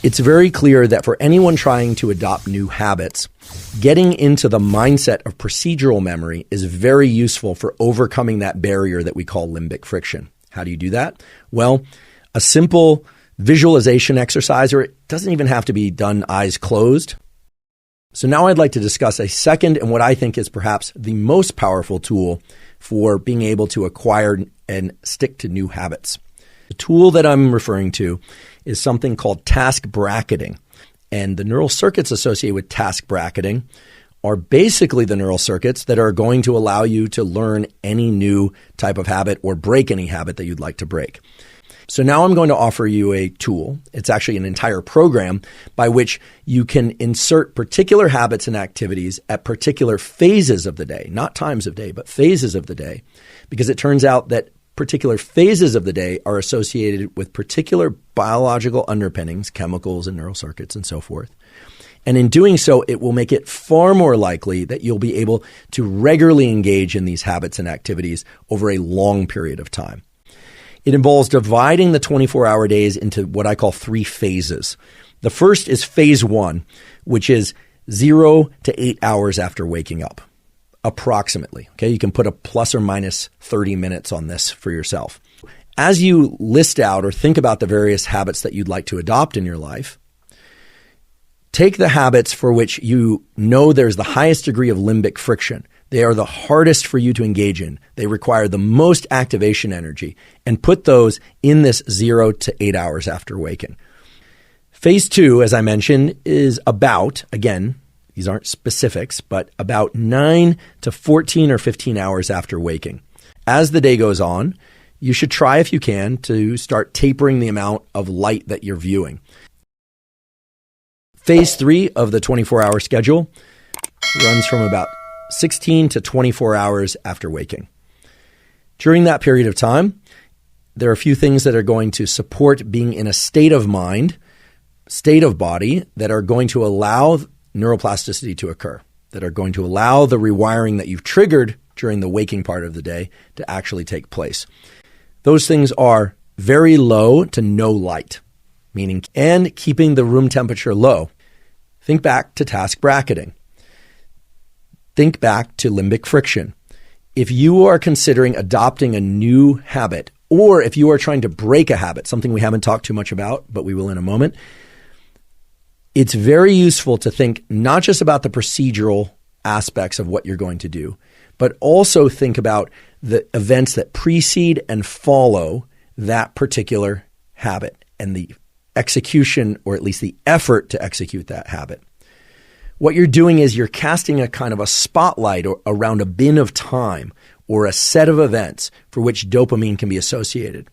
It's very clear that for anyone trying to adopt new habits, getting into the mindset of procedural memory is very useful for overcoming that barrier that we call limbic friction. How do you do that? Well, a simple visualization exercise, or it doesn't even have to be done eyes closed. So now I'd like to discuss a second and what I think is perhaps the most powerful tool for being able to acquire and stick to new habits. The tool that I'm referring to is something called task bracketing. And the neural circuits associated with task bracketing are basically the neural circuits that are going to allow you to learn any new type of habit or break any habit that you'd like to break. So now I'm going to offer you a tool. It's actually an entire program by which you can insert particular habits and activities at particular phases of the day, not times of day, but phases of the day, because it turns out that particular phases of the day are associated with particular biological underpinnings, chemicals and neural circuits and so forth. And in doing so, it will make it far more likely that you'll be able to regularly engage in these habits and activities over a long period of time. It involves dividing the 24-hour days into what I call 3 phases. The first is phase 1, which is 0 to 8 hours after waking up. Approximately. Okay, you can put a plus or minus 30 minutes on this for yourself. As you list out or think about the various habits that you'd like to adopt in your life, take the habits for which you know there's the highest degree of limbic friction. They are the hardest for you to engage in. They require the most activation energy, and put those in this 0 to 8 hours after waking. Phase 2, as I mentioned, is about, again, these aren't specifics, but about 9 to 14 or 15 hours after waking. As the day goes on, you should try, if you can, to start tapering the amount of light that you're viewing. Phase 3 of the 24-hour schedule runs from about 16 to 24 hours after waking. During that period of time, there are a few things that are going to support being in a state of mind, state of body, that are going to allow neuroplasticity to occur, that are going to allow the rewiring that you've triggered during the waking part of the day to actually take place. Those things are very low to no light, meaning, and keeping the room temperature low. Think back to task bracketing. Think back to limbic friction. If you are considering adopting a new habit, or if you are trying to break a habit, something we haven't talked too much about, but we will in a moment, it's very useful to think not just about the procedural aspects of what you're going to do, but also think about the events that precede and follow that particular habit and the execution, or at least the effort to execute that habit. What you're doing is you're casting a kind of a spotlight around a bin of time or a set of events for which dopamine can be associated.